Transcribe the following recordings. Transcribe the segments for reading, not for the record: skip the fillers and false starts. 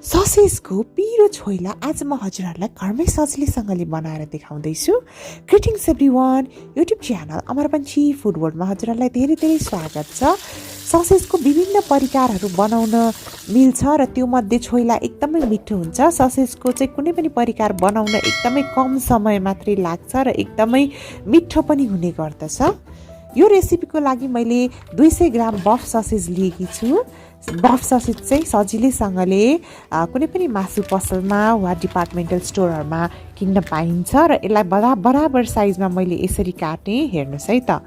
ससेजको पिरो छोइला आज म हजुरहरूलाई घरमै सजिलैसँगले बनाएर देखाउँदैछु। Greetings everyone, YouTube channel Amarpanthi food वर्ल्डमा हजुरहरूलाई धेरै धेरै स्वागत छ। ससेजको विभिन्न परिकारहरू बनाउन मिल्छ र त्यो मध्ये छोइला एकदमै मिठो हुन्छ। ससेजको चाहिँ कुनै पनि परिकार बनाउन एकदमै कम समय मात्रै लाग्छ र एकदमै मिठो पनि हुने गर्दछ। यो रेसिपीको लागि मैले 200 ग्राम बफ ससेज लिएकी छु। बफ ससेज चाहिँ सजिलैसँगले कुनै पनि मासु पसलमा वा डिपार्टमेन्टल स्टोरहरूमा किन्न पाइन्छ र यसलाई बराबर साइजमा मैले यसरी काटेँ। हेर्नुहोस् है त।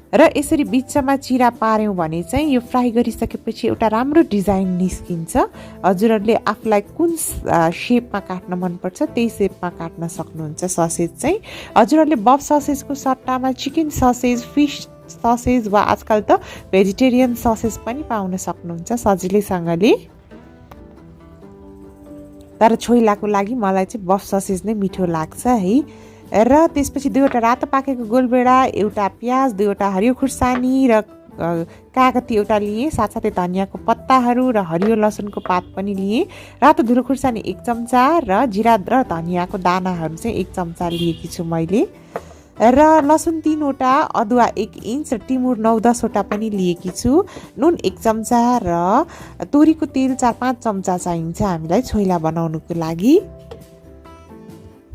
र यसरी बिचमा चिरा पार्यौँ भने चाहिँ यो फ्राई गरिसकेपछि एउटा राम्रो डिजाइन निस्किन्छ। हजुरहरूले आफूलाई कुन सेपमा काट्न मनपर्छ त्यही सेपमा काट्न सक्नुहुन्छ। ससेज चाहिँ हजुरहरूले बफ ससेजको सट्टामा चिकन ससेज, फिस ससेज वा आजकल त भेजिटेरियन ससेज पनि पाउन सक्नुहुन्छ सजिलैसँगले। तर छोइलाको लागि मलाई चाहिँ बफ ससेज नै मिठो लाग्छ है। र त्यसपछि 2वटा रातो पाकेको गोलभेडा, एउटा प्याज, 2वटा हरियो खुर्सानी र कागती एउटा लिएँ। साथसाथै धनियाँको पत्ताहरू र हरियो लसुनको पात पनि लिएँ। रातो धुलो खुर्सानी 1 चम्चा र जिरा र धनियाँको दानाहरू चाहिँ 1 चम्चा लिएकी छु मैले। र लसुन 3वटा, अदुवा 1 इन्च र टिमुर 9-10 वटा पनि लिएकी छु। नुन 1 चम्चा र तोरीको तेल 4-5 चम्चा चाहिन्छ हामीलाई छोइला बनाउनुको लागि।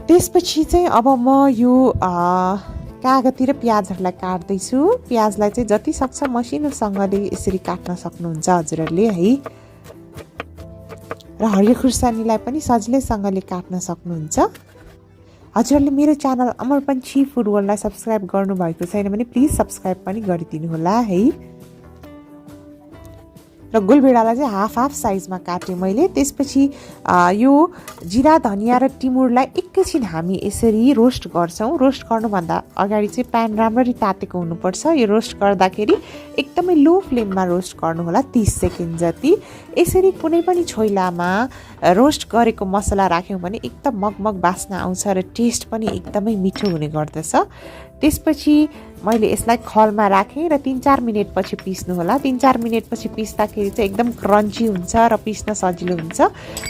त्यसपछि चाहिँ अब म यो कागती र प्याजहरूलाई काट्दैछु। प्याजलाई चाहिँ जति सक्छ मसिनोसँगले यसरी काट्न सक्नुहुन्छ हजुरहरूले है। र हरियो खुर्सानीलाई पनि सजिलैसँगले काट्न सक्नुहुन्छ। हजुरहरूले मेरो च्यानल अमरपन्थी फुड वर्ल्डलाई सब्सक्राइब गर्नुभएको छैन भने प्लिज सब्सक्राइब पनि गरिदिनु होला है। र गोलभेडालाई चाहिँ हाफ साइजमा काटेँ मैले। त्यसपछि यो जिरा, धनियाँ र टिमुरलाई एकैछिन हामी यसरी रोस्ट गर्छौँ। रोस्ट गर्नुभन्दा अगाडि चाहिँ प्यान राम्ररी तातेको हुनुपर्छ। यो रोस्ट गर्दाखेरि एकदमै लो फ्लेममा रोस्ट गर्नुहोला 30 सेकेन्ड जति। यसरी कुनै पनि छोइलामा रोस्ट गरेको मसला राख्यौँ भने एकदम मगमग बास्ना आउँछ र टेस्ट पनि एकदमै मिठो हुने गर्दछ। त्यसपछि मैले यसलाई खलमा राखेँ र 3-4 मिनटपछि पिस्नु होला। 3-4 मिनटपछि पिस्दाखेरि चाहिँ एकदम क्रन्ची हुन्छ र पिस्न सजिलो हुन्छ।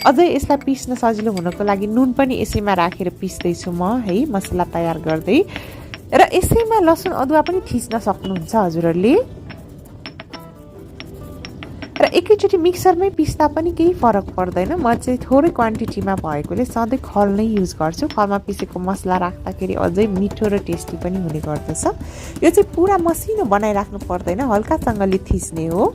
अझै यसलाई पिस्न सजिलो हुनको लागि नुन पनि यसैमा राखेर पिस्दैछु म है, मसला तयार गर्दै। र यसैमा लसुन अदुवा पनि थिच्न सक्नुहुन्छ हजुरहरूले। र एकैचोटि मिक्सरमै पिस्दा पनि केही फरक पर्दैन। म चाहिँ थोरै क्वान्टिटीमा भएकोले सधैँ खल नै युज गर्छु। खलमा पिसेको मसला राख्दाखेरि अझै मिठो र टेस्टी पनि हुने गर्दछ। यो चाहिँ पुरा मसिनो बनाइराख्नु पर्दैन, हल्कासँगले थिच्ने हो।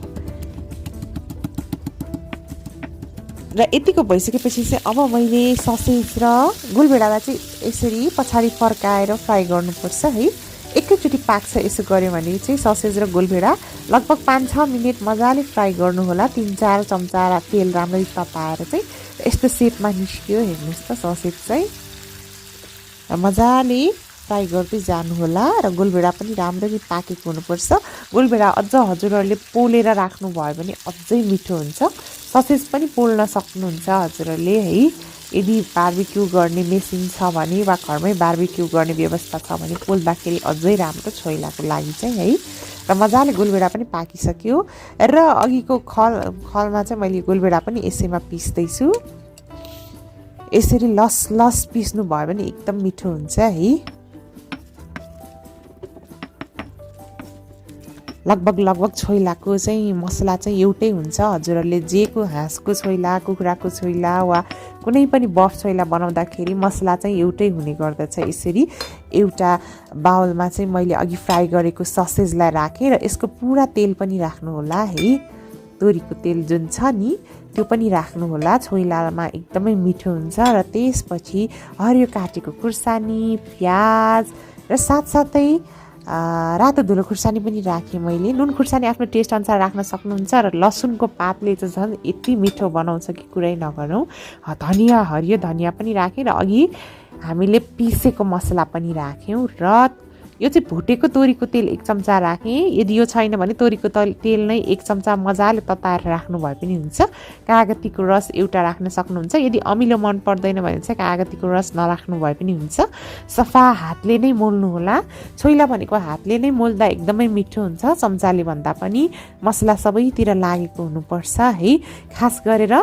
र यतिको भइसकेपछि चाहिँ अब मैले ससेज र गोलभेडालाई चाहिँ यसरी पछाडि फर्काएर फ्राई गर्नुपर्छ है। एकैचोटि पाक्छ यसो गऱ्यो भने चाहिँ ससेज र गोलभेडा लगभग 5-6 मिनट मजाले फ्राई गर्नुहोला। 3-4 चम्चा तेल राम्ररी तताएर चाहिँ यस्तो सेपमा निस्कियो। हेर्नुहोस् त ससेज चाहिँ मजाले फ्राई गर्दै जानुहोला। र गोलभेडा पनि राम्ररी पाकेको हुनुपर्छ। गोलभेडा अझ हजुरहरूले पोलेर राख्नुभयो भने अझै मिठो हुन्छ। ससेज पनि पोल्न सक्नुहुन्छ हजुरहरूले है। यदि बार्बिक्यू गर्ने मेसिन छ भने वा घरमै बार्बिक्यू गर्ने व्यवस्था छ भने पोल्दाखेरि अझै राम्रो छोइलाको लागि चाहिँ है। र मजाले गोलभेडा पनि पाकिसक्यो। र अघिको खलमा चाहिँ मैले गोलभेडा पनि यसैमा पिस्दैछु। यसरी लस पिस्नु भयो भने एकदम मिठो हुन्छ है। लगभग छोइलाको चाहिँ मसला चाहिँ एउटै हुन्छ। हजुरहरूले जेको हाँसको छोइला, कुखुराको छोइला वा कुनै पनि बफ छोइला बनाउँदाखेरि मसला चाहिँ एउटै हुने गर्दछ। यसरी एउटा बाउलमा चाहिँ मैले अघि फ्राई गरेको ससेजलाई राखेँ र यसको पुरा तेल पनि राख्नुहोला है। तोरीको तेल जुन छ नि त्यो पनि राख्नुहोला। छोइलामा एकदमै मिठो हुन्छ। र त्यसपछि हरियो काटेको खुर्सानी, प्याज र साथसाथै रातो धुलो खुर्सानी पनि राखेँ मैले। नुन खुर्सानी आफ्नो टेस्ट अनुसार राख्न सक्नुहुन्छ। र लसुनको पातले चाहिँ झन् यति मिठो बनाउँछ कि कुरै नगरौँ। धनियाँ, हरियो धनियाँ पनि राखेँ र अघि हामीले पिसेको मसला पनि राख्यौँ। र यो चाहिँ भुटेको तोरीको तेल 1 चम्चा राखेँ। यदि यो छैन भने तोरीको तेल नै 1 चम्चा मजाले तताएर राख्नु भए पनि हुन्छ। कागतीको रस एउटा राख्न सक्नुहुन्छ। यदि अमिलो मन पर्दैन भने चाहिँ कागतीको रस नराख्नु भए पनि हुन्छ। सफा हातले नै मोल्नु होला। छोइला भनेको हातले नै मोल्दा एकदमै मिठो हुन्छ। चम्चाले भन्दा पनि मसला सबैतिर लागेको हुनुपर्छ है। खास गरेर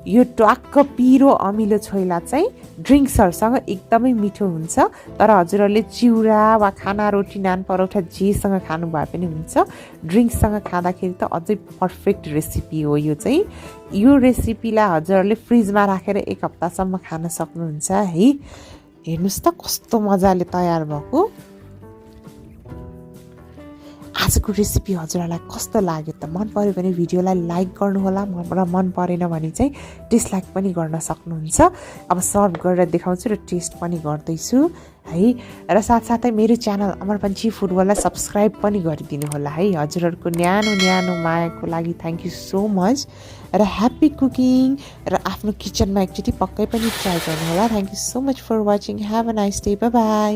यो ट्वाक्क पिरो अमिलो छोइला चाहिँ ड्रिङ्क्सहरूसँग एकदमै मिठो हुन्छ। तर हजुरहरूले चिउरा वा खाना रोटी नान परौठा जेसँग खानु भए पनि हुन्छ, ड्रिङ्क्ससँग खाँदाखेरि त अझै पर्फेक्ट रेसिपी हो यो चाहिँ। यो रेसिपीलाई हजुरहरूले फ्रिजमा राखेर 1 हप्तासम्म खान सक्नुहुन्छ है। हेर्नुहोस् त कस्तो मजाले तयार भएको। आजको रेसिपी हजुरहरूलाई कस्तो लाग्यो त? मन पर्यो भने भिडियोलाई लाइक गर्नुहोला र मन परेन भने चाहिँ डिसलाइक पनि गर्न सक्नुहुन्छ। अब सर्भ गरेर देखाउँछु र टेस्ट पनि गर्दैछु है। र साथसाथै मेरो च्यानल अमरपन्ची फुड वर्ल्डलाई सब्सक्राइब पनि गरिदिनु होला है। हजुरहरूको न्यानो मायाको लागि थ्याङ्क यू सो मच। र ह्याप्पी कुकिङ र आफ्नो किचनमा एकचोटि पक्कै पनि ट्राई गर्नुहोला। Thank you so much for watching. Have a nice day. Bye by.